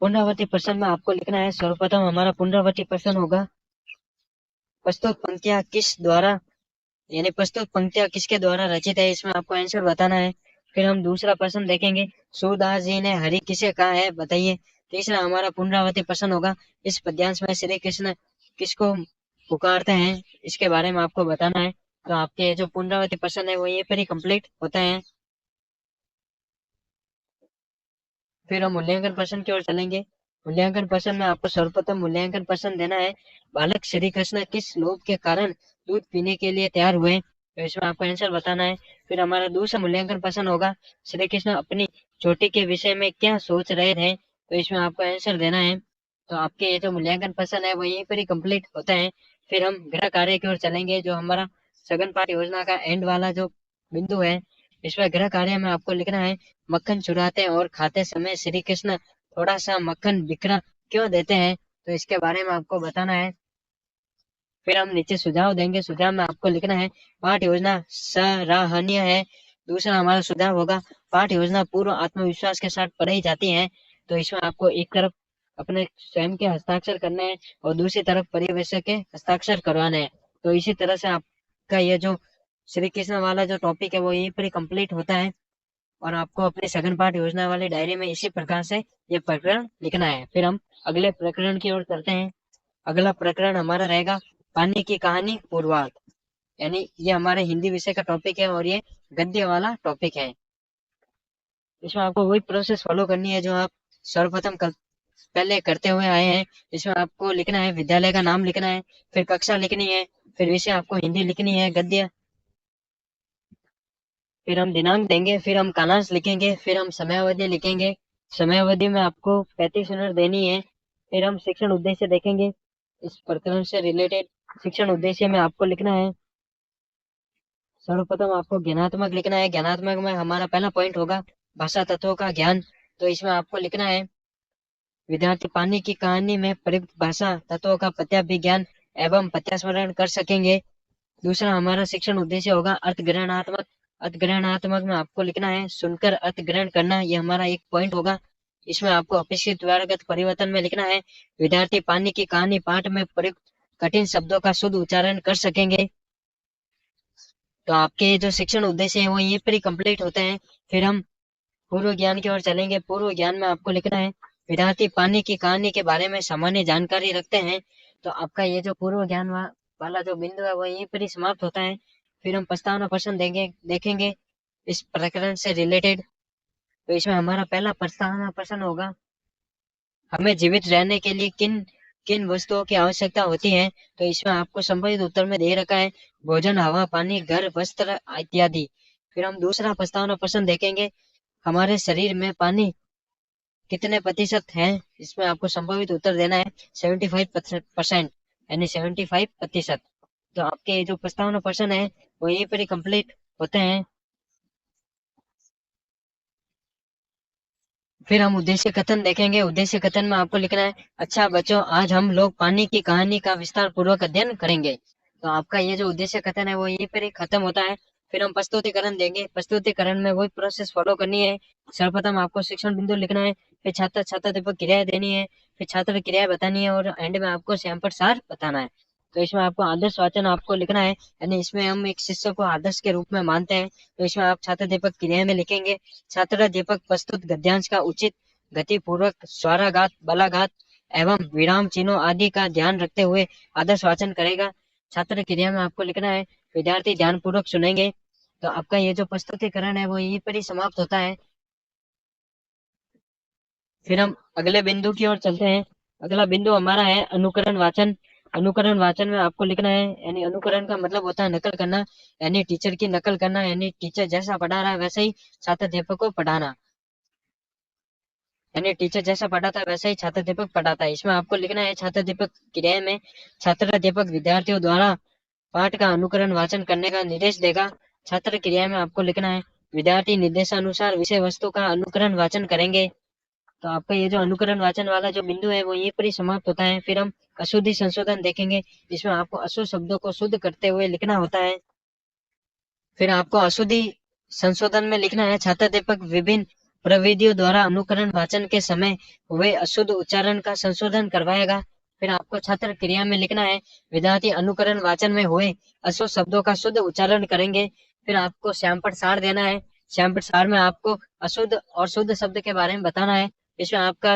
पुनरावर्ती प्रश्न में आपको लिखना है सर्वप्रथम हमारा पुनरावर्ती प्रश्न होगा प्रस्तुत पंक्तियां किस द्वारा यानी प्रस्तुत पंक्तियां किसके द्वारा रचित है इसमें आपको आंसर बताना है। फिर हम दूसरा प्रश्न देखेंगे सूरदास जी ने हरि किसे कहा है बताइए। तीसरा हमारा पुनरावर्ती प्रश्न होगा इस पद्यांश में श्री कृष्ण किसको पुकारते हैं इसके बारे में आपको बताना है। तो आपके जो पुनरावर्ती प्रश्न है वो ये पर ही कंप्लीट होता है। फिर हम मूल्यांकन प्रश्न की ओर चलेंगे। मूल्यांकन प्रश्न में आपको सर्वप्रथम मूल्यांकन प्रश्न देना है बालक श्री कृष्ण किस लोभ के कारण दूध पीने के लिए तैयार हुए। तो इसमें आपको आंसर बताना है। फिर हमारा दूसरा मूल्यांकन प्रश्न होगा श्री कृष्ण अपनी चोटी के विषय में क्या सोच रहे थे। तो इसमें आपको आंसर देना है। तो आपके ये जो मूल्यांकन प्रश्न है वो यहीं पर ही कंप्लीट होता है। फिर हम गृह कार्य की ओर चलेंगे जो हमारा सघन पाठ योजना का एंड वाला जो बिंदु है। इसमें गृह कार्य में आपको लिखना है मक्खन चुराते और खाते समय श्री कृष्ण थोड़ा सा मक्खन बिखरा क्यों देते हैं। तो इसके बारे में आपको बताना है। फिर हम नीचे सुझाव देंगे। सुझाव में आपको लिखना है पाठ योजना सराहनीय है। दूसरा हमारा सुझाव होगा पाठ योजना पूर्ण आत्मविश्वास के साथ पढ़ाई जाती है। तो इसमें आपको एक तरफ अपने स्वयं के हस्ताक्षर करने हैं और दूसरी तरफ पर्यवेक्षक के हस्ताक्षर करवाने हैं। तो इसी तरह से आपका ये जो श्री कृष्ण वाला जो टॉपिक है वो यहीं पर कंप्लीट होता है। और आपको अपने सघन पाठ योजना वाली डायरी में इसी प्रकार से ये प्रकरण लिखना है। फिर हम अगले प्रकरण की ओर चलते हैं। अगला प्रकरण हमारा रहेगा पानी की कहानी पूर्वार्ध। यानी ये हमारे हिंदी विषय का टॉपिक है और ये गद्य वाला टॉपिक है। इसमें आपको वही प्रोसेस फॉलो करनी है जो आप सर्वप्रथम पहले करते हुए आए हैं। इसमें आपको लिखना है विद्यालय का नाम लिखना है, फिर कक्षा लिखनी है, फिर विषय आपको हिंदी लिखनी है गद्य, फिर हम दिनांक देंगे, फिर हम कालांश लिखेंगे, फिर हम समयावधि लिखेंगे। समयावधि में आपको 35 मिनट देनी है। फिर हम शिक्षण उद्देश्य देखेंगे। इस प्रकरण से रिलेटेड शिक्षण उद्देश्य में आपको लिखना है सर्वप्रथम आपको ज्ञानात्मक लिखना है। ज्ञानात्मक में हमारा पहला पॉइंट होगा भाषा तत्वों का ज्ञान। तो इसमें आपको लिखना है विद्यार्थी पानी की कहानी में प्रयुक्त भाषा तत्वों का प्रत्याभिज्ञान एवं प्रत्यास्मरण कर सकेंगे। दूसरा हमारा शिक्षण उद्देश्य होगा अर्थग्रहणात्मक। अर्थग्रहणात्मक में आपको लिखना है सुनकर अर्थ ग्रहण करना। ये हमारा एक पॉइंट होगा। इसमें आपको अपेक्षित द्वारागत परिवर्तन में लिखना है विद्यार्थी पानी की कहानी पाठ में प्रयुक्त कठिन शब्दों का शुद्ध उच्चारण कर सकेंगे। तो आपके जो शिक्षण उद्देश्य है वो यहीं पर ही कंप्लीट होते हैं। फिर हम पूर्व ज्ञान की ओर चलेंगे। पूर्व ज्ञान में आपको लिखना है विद्यार्थी पानी की कहानी के बारे में सामान्य जानकारी रखते हैं, तो आपका ये जो पूर्व ज्ञान वाला जो बिंदु है वो यहीं पर ही समाप्त होता है। फिर हम प्रस्तावना प्रश्न देखेंगे इस प्रकरण से रिलेटेड। तो इसमें हमारा पहला प्रस्तावना प्रश्न होगा, हमें जीवित रहने के लिए किन किन वस्तुओं की आवश्यकता होती है। तो इसमें आपको संबंधित उत्तर में दे रखा है, भोजन, हवा, पानी, घर, वस्त्र इत्यादि। फिर हम दूसरा प्रस्तावना प्रश्न देखेंगे, हमारे शरीर में पानी कितने प्रतिशत है। इसमें आपको संभावित उत्तर देना है 75%, यानी 75%। तो आपके जो प्रस्तावना प्रश्न है वो यहीं पर ही कंप्लीट होते हैं। फिर हम उद्देश्य कथन देखेंगे। उद्देश्य कथन में आपको लिखना है, अच्छा बच्चों, आज हम लोग पानी की कहानी का विस्तार पूर्वक अध्ययन करेंगे। तो आपका ये जो उद्देश्य कथन है वो यहीं पर ही खत्म होता है। फिर हम प्रस्तुतिकरण देंगे। प्रस्तुतिकरण में वही प्रोसेस फॉलो करनी है। सर्वप्रथम आपको शिक्षण बिंदु लिखना है, फिर छात्र छात्राध्यापक क्रियाएं देनी है, फिर छात्र क्रियाएं बतानी है और एंड में आपको सैंपल सार बताना है। तो इसमें आपको आदर्श वाचन आपको लिखना है, यानी इसमें हम एक शिष्य को आदर्श के रूप में मानते हैं। तो इसमें आप छात्राध्यापक क्रिया में लिखेंगे, छात्राध्यापक प्रस्तुत गद्यांश का उचित गति पूर्वक स्वाराघात, बलाघात एवं विराम चिन्हों आदि का ध्यान रखते हुए आदर्श वाचन करेगा। छात्र क्रिया में आपको लिखना है, विद्यार्थी ध्यान पूर्वक सुनेंगे। तो आपका ये जो प्रस्तुतिकरण है वो यहीं पर ही समाप्त होता है। फिर हम अगले बिंदु की ओर चलते हैं। अगला बिंदु हमारा है अनुकरण वाचन। अनुकरण वाचन में आपको लिखना है, यानी अनुकरण का मतलब होता है नकल करना, यानी टीचर की नकल करना, यानी टीचर जैसा पढ़ा रहा है वैसे ही छात्र अध्यापक को पढ़ाना, यानी टीचर जैसा पढ़ाता है वैसा ही छात्र अध्यापक पढ़ाता है। इसमें आपको लिखना है, छात्र अध्यापक क्रिया में छात्र अध्यापक विद्यार्थियों द्वारा पाठ का अनुकरण वाचन करने का निर्देश देगा। छात्र क्रिया में आपको लिखना है, विद्यार्थी निर्देशानुसार विषय वस्तु का अनुकरण वाचन करेंगे। तो आपका ये जो अनुकरण वाचन वाला जो बिंदु है वो यहीं पर ही समाप्त होता है। फिर हम अशुद्धि संशोधन देखेंगे। इसमें आपको अशुद्ध शब्दों को शुद्ध करते हुए लिखना होता है। फिर आपको अशुद्धि संशोधन में लिखना है, छात्राध्यापक विभिन्न प्रविधियों द्वारा अनुकरण वाचन के समय हुए अशुद्ध उच्चारण का संशोधन करवाएगा। फिर आपको छात्र क्रिया में लिखना है, विद्यार्थी अनुकरण वाचन में हुए अशुद्ध शब्दों का शुद्ध उच्चारण करेंगे। फिर आपको श्यामपट सार देना है। श्यामपट सार में आपको अशुद्ध और शुद्ध शब्द के बारे में बताना है। इसमें आपका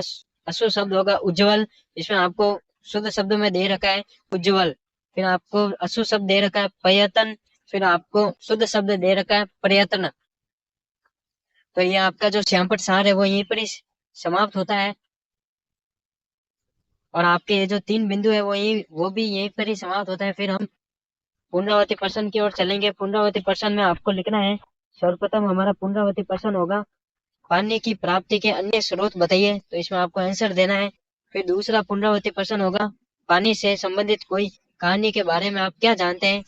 अशुद्ध शब्द होगा उज्ज्वल। इसमें आपको शुद्ध शब्द में दे रखा है उज्ज्वल। फिर आपको अशुद्ध शब्द दे रखा है प्रयत्न। फिर आपको शुद्ध शब्द दे रखा है प्रयत्न। तो ये आपका जो श्यामपट सार है वो यहीं पर ही समाप्त होता है। और आपके ये जो 3 बिंदु है वो भी यहीं पर ही समाप्त होता है। फिर हम पुनरावृत्ति प्रश्न की ओर चलेंगे। पुनरावृत्ति प्रश्न में आपको लिखना है, सर्वप्रथम हमारा पुनरावृत्ति प्रश्न होगा, पानी की प्राप्ति के अन्य स्रोत बताइए। तो इसमें आपको आंसर देना है। फिर दूसरा पुनरावृत्ति प्रश्न होगा, पानी से संबंधित कोई कहानी के बारे में आप क्या जानते हैं,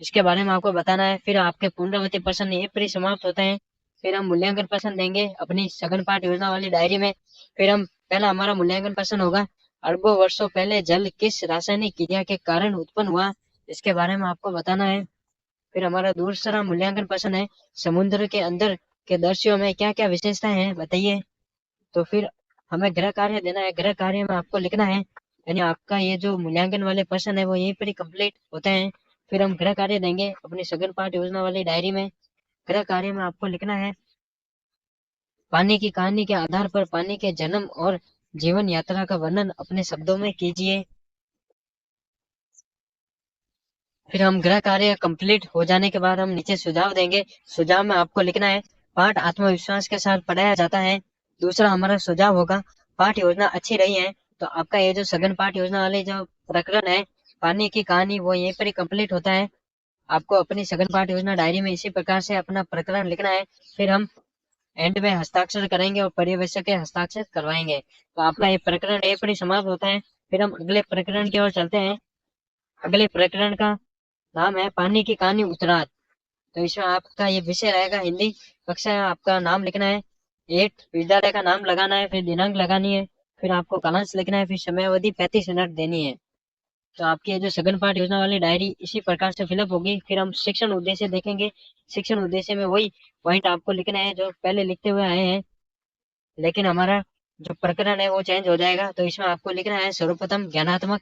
इसके बारे में आपको बताना है। फिर आपके पुनरावृत्ति प्रश्न यहीं पर ही समाप्त होते हैं। फिर हम मूल्यांकन प्रश्न देंगे अपनी सघन पाठ योजना वाली डायरी में। फिर हम पहला हमारा मूल्यांकन प्रश्न होगा, अरबों वर्षों पहले जल किस रासायनिक क्रिया के कारण उत्पन्न हुआ, इसके बारे में आपको बताना है। फिर हमारा दूसरा मूल्यांकन प्रश्न है, समुद्र के अंदर के दृश्यों में क्या क्या विशेषताएं हैं बताइए। तो फिर हमें गृह कार्य देना है। गृह कार्य में आपको लिखना है, यानी आपका ये जो मूल्यांकन वाले प्रश्न है वो यहीं पर ही कंप्लीट होते हैं। फिर हम गृह कार्य देंगे अपनी सघन पाठ योजना वाली डायरी में। गृह कार्य में आपको लिखना है, पानी की कहानी के आधार पर पानी के जन्म और जीवन यात्रा का वर्णन अपने शब्दों में कीजिए। फिर हम गृह कार्य कंप्लीट हो जाने के बाद हम नीचे सुझाव देंगे। सुझाव में आपको लिखना है, पाठ आत्मविश्वास के साथ पढ़ाया जाता है। दूसरा हमारा सुझाव होगा, पाठ योजना अच्छी रही है। तो आपका ये जो सघन पाठ योजना वाले जो प्रकरण है पानी की कहानी वो यहीं पर ही कंप्लीट होता है। आपको अपनी सघन पाठ योजना डायरी में इसी प्रकार से अपना प्रकरण लिखना है। फिर हम एंड में हस्ताक्षर करेंगे और पर्यवेक्षक के हस्ताक्षर करवाएंगे। तो आपका ये प्रकरण यहीं पर ही समाप्त होता है। फिर हम अगले प्रकरण की ओर चलते हैं। अगले प्रकरण का नाम है पानी की कहानी उत्तरार्ध। तो इसमें आपका ये विषय रहेगा हिंदी कक्षा। आपका नाम लिखना है, 8 विद्यालय का नाम लगाना है, फिर दिनांक लगानी है, फिर आपको कालांश लिखना है, फिर समयावधि 35 मिनट देनी है। तो आपकी ये जो सघन पाठ योजना वाली डायरी इसी प्रकार से फिलअप होगी। फिर हम शिक्षण उद्देश्य देखेंगे। शिक्षण उद्देश्य में वही पॉइंट आपको लिखना है जो पहले लिखते हुए आए हैं, लेकिन हमारा जो प्रकरण है वो चेंज हो जाएगा। तो इसमें आपको लिखना है सर्वप्रथम ज्ञानात्मक,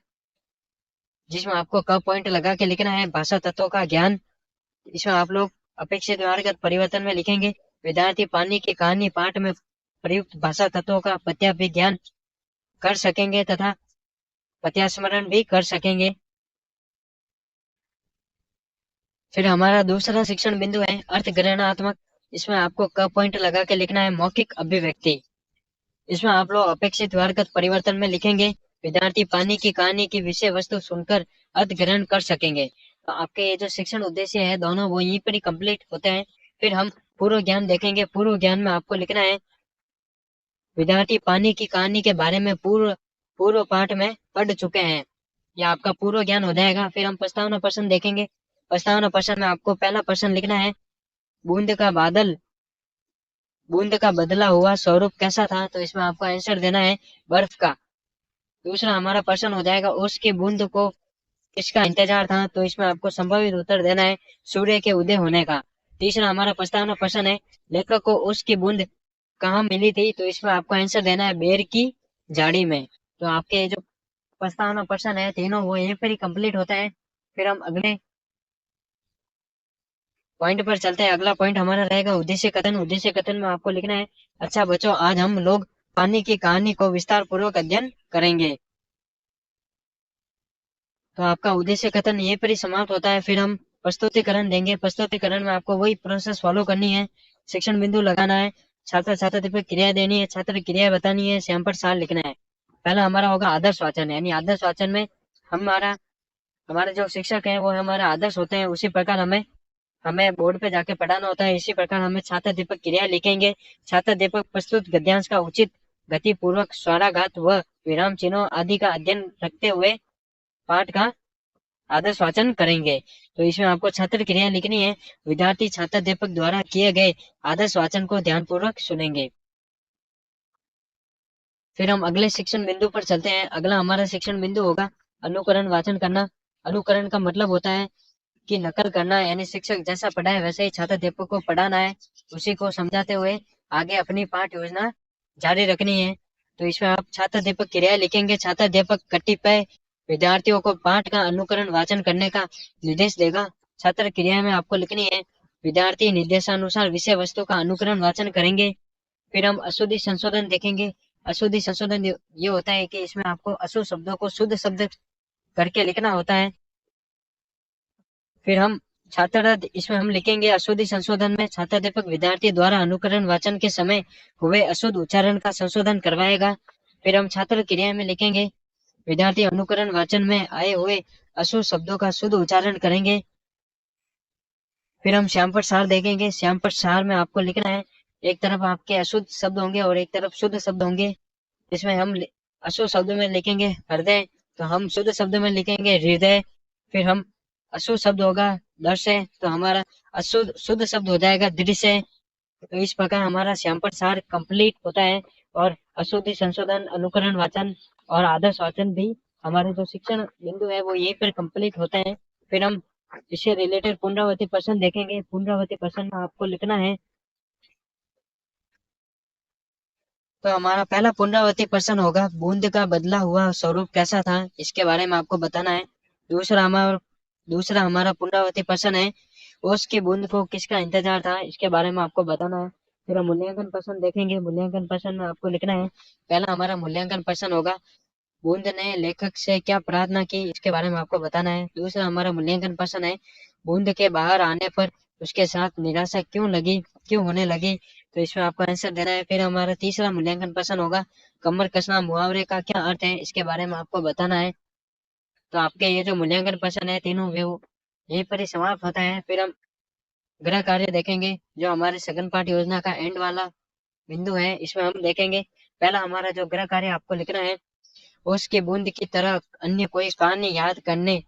जिसमें आपको क पॉइंट लगा के लिखना है भाषा तत्वों का ज्ञान। इसमें आप लोग अपेक्षित व्यवहारगत परिवर्तन में लिखेंगे, विद्यार्थी पानी की कहानी पाठ में प्रयुक्त भाषा तत्वों का प्रत्याभिज्ञान। कर सकेंगे तथा प्रत्यास्मरण भी कर सकेंगे। फिर हमारा दूसरा शिक्षण बिंदु है अर्थग्रहणात्मक। इसमें आपको क पॉइंट लगा के लिखना है मौखिक अभिव्यक्ति। इसमें आप लोग अपेक्षित वारगत परिवर्तन में लिखेंगे विद्यार्थी पानी की कहानी की विषय वस्तु सुनकर अर्थ ग्रहण कर सकेंगे। तो आपके ये जो शिक्षण उद्देश्य है दोनों वो यहीं पर ही कंप्लीट होते हैं। फिर हम पूर्व ज्ञान देखेंगे। पूर्व ज्ञान में आपको लिखना है विद्यार्थी पानी की कहानी के बारे में पूर्व पाठ में पढ़ चुके हैं। यह आपका पूर्व ज्ञान हो जाएगा। फिर हम प्रस्तावना प्रश्न देखेंगे। प्रस्तावना प्रश्न में आपको पहला प्रश्न लिखना है बूंद का बदला हुआ स्वरूप कैसा था। तो इसमें आपको आंसर देना है बर्फ का। दूसरा हमारा प्रश्न हो जाएगा ओस की बूंद को किसका इंतजार था। तो इसमें आपको संभावित उत्तर देना है सूर्य के उदय होने का। तीसरा हमारा प्रस्तावना प्रश्न है लेखक को ओस की बूंद कहाँ मिली थी। तो इसमें आपको आंसर देना है बेर की झाड़ी में। तो आपके जो प्रस्तावना प्रश्न है तीनों वो यहीं पर ही कंप्लीट होता है। फिर हम अगले पॉइंट पर चलते हैं। अगला पॉइंट हमारा रहेगा उद्देश्य कथन। उद्देश्य कथन में आपको लिखना है अच्छा बच्चों आज हम लोग पानी की कहानी को विस्तार पूर्वक अध्ययन करेंगे। तो आपका उद्देश्य कथन यहीं पर ही समाप्त होता है। फिर हम प्रस्तुतिकरण देंगे। प्रस्तुतिकरण में आपको वही प्रोसेस फॉलो करनी है। शिक्षण बिंदु लगाना है, छात्र छात्र पर क्रिया देनी है, छात्र क्रिया बतानी है, स्वयं पर सार लिखना है। पहला हमारा होगा आदर्श वाचन। यानी आदर्श वाचन में हमारे जो शिक्षक है वो हमारे आदर्श होते हैं। उसी प्रकार हमें बोर्ड पे जाके पढ़ाना होता है। इसी प्रकार हमें छात्र दीपक क्रिया लिखेंगे। छात्र दीपक प्रस्तुत गद्यांश का उचित गति पूर्वक स्वराघात व विराम चिन्हों आदि का अध्ययन रखते हुए पाठ का आदर्श वाचन करेंगे। तो इसमें आपको छात्र क्रिया लिखनी है। विद्यार्थी छात्र दीपक द्वारा किए गए आदर्श वाचन को ध्यानपूर्वक सुनेंगे। फिर हम अगले शिक्षण बिंदु पर चलते हैं। अगला हमारा शिक्षण बिंदु होगा अनुकरण वाचन करना। अनुकरण का मतलब होता है की नकल करना। यानी शिक्षक जैसा पढ़ाए वैसे ही छात्र दीपक को पढ़ाना है। उसी को समझाते हुए आगे अपनी पाठ योजना जारी रखनी है। तो इसमें आप छात्र दीपक क्रिया लिखेंगे। छात्र दीपक कतिपय विद्यार्थियों को पाठ का अनुकरण वाचन करने का निर्देश देगा। छात्र क्रिया में आपको लिखनी है विद्यार्थी निर्देशानुसार विषय वस्तु का अनुकरण वाचन करेंगे। फिर हम अशुद्धि संशोधन देखेंगे। अशुद्धि संशोधन ये होता है कि इसमें आपको अशुद्ध शब्दों को शुद्ध शब्द करके लिखना होता है। फिर हम इसमें हम लिखेंगे अशुद्धि संशोधन में छात्र दीपक विद्यार्थी द्वारा अनुकरण वाचन के समय हुए अशुद्ध उच्चारण का संशोधन करवाएगा। फिर हम छात्र क्रिया में लिखेंगे विद्यार्थी अनुकरण वाचन में आए हुए अशुद्ध शब्दों का शुद्ध उच्चारण करेंगे। फिर हम श्यामपट सार देखेंगे। श्यामपट सार में आपको लिखना है एक तरफ आपके अशुद्ध शब्द होंगे और एक तरफ शुद्ध शब्द होंगे। इसमें हम अशुद्ध शब्द में लिखेंगे हृदय, तो हम शुद्ध शब्द में लिखेंगे हृदय। फिर हम अशुद्ध शब्द होगा दर्शय, तो हमारा शुद्ध शब्द हो जाएगा दृश्य। तो इस प्रकार हमारा श्यामपट सार कंप्लीट होता है। और अशुद्धि संशोधन, अनुकरण वाचन और आदर्श वाचन भी हमारे जो शिक्षण बिंदु है वो यहीं पर कंप्लीट होते हैं। फिर हम इससे रिलेटेड पुनरावृत्ति प्रश्न देखेंगे। पुनरावृत्ति प्रश्न में आपको लिखना है तो हमारा पहला पुनरावृत्ति प्रश्न होगा बूंद का बदला हुआ स्वरूप कैसा था, इसके बारे में आपको बताना है। दूसरा हमारा पुनरावृत्ति प्रश्न है ओस की बूंद को किसका इंतजार था, इसके बारे में आपको बताना है। फिर हम मूल्यांकन प्रश्न देखेंगे। मूल्यांकन प्रश्न में आपको लिखना है पहला हमारा मूल्यांकन प्रश्न होगा बूंद ने लेखक से क्या प्रार्थना की, इसके बारे में आपको बताना है। दूसरा हमारा मूल्यांकन प्रश्न है बूंद के बाहर आने पर उसके साथ निराशा क्यों होने लगी, तो इसमें आपको आंसर देना है। फिर हमारा तीसरा मूल्यांकन प्रश्न होगा कमर कसना मुहावरे का क्या अर्थ है, इसके बारे में आपको बताना है। तो आपके ये जो मूल्यांकन प्रश्न है तीनों वे यहीं पर ही समाप्त होता है। फिर हम गृह कार्य देखेंगे जो हमारे सघन पाठ योजना का एंड वाला बिंदु है। इसमें हम देखेंगे पहला हमारा जो गृह कार्य आपको लिखना है उसकी बूंद की तरह अन्य कोई कहानी याद करने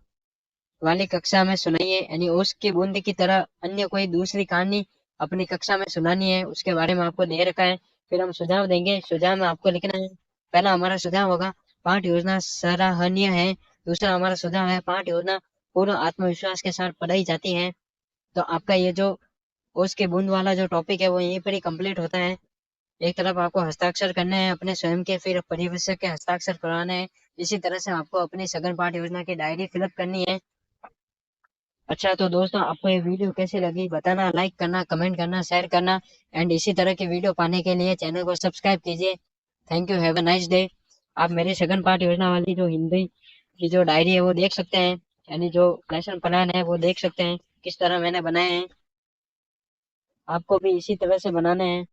वाली कक्षा में सुनाइए। यानी उसकी बूंद की तरह अन्य कोई दूसरी कहानी अपनी कक्षा में सुनानी है, उसके बारे में आपको दे रखा है। फिर हम सुझाव देंगे। सुझाव में आपको लिखना है पहला हमारा सुझाव होगा पाठ योजना सराहनीय है। दूसरा हमारा सुझाव है पाठ योजना पूर्ण आत्मविश्वास के साथ पढ़ाई जाती है। तो आपका ये जो उसके बूंद वाला जो टॉपिक है वो यहीं पर ही कंप्लीट होता है। एक तरफ आपको हस्ताक्षर करने हैं अपने स्वयं के, फिर पर्यवेक्षक के हस्ताक्षर करवाने हैं। इसी तरह से आपको अपनी सघन पाठ योजना की डायरी फिलअप करनी है। अच्छा तो दोस्तों आपको ये वीडियो कैसी लगी बताना, लाइक करना, कमेंट करना, शेयर करना एंड इसी तरह की वीडियो पाने के लिए चैनल को सब्सक्राइब कीजिए। Thank you, have a nice day. आप मेरी सेकंड पार्ट योजना वाली जो हिंदी की जो डायरी है वो देख सकते हैं, यानी जो लेसन प्लान है वो देख सकते हैं किस तरह मैंने बनाए हैं। आपको भी इसी तरह से बनाने हैं।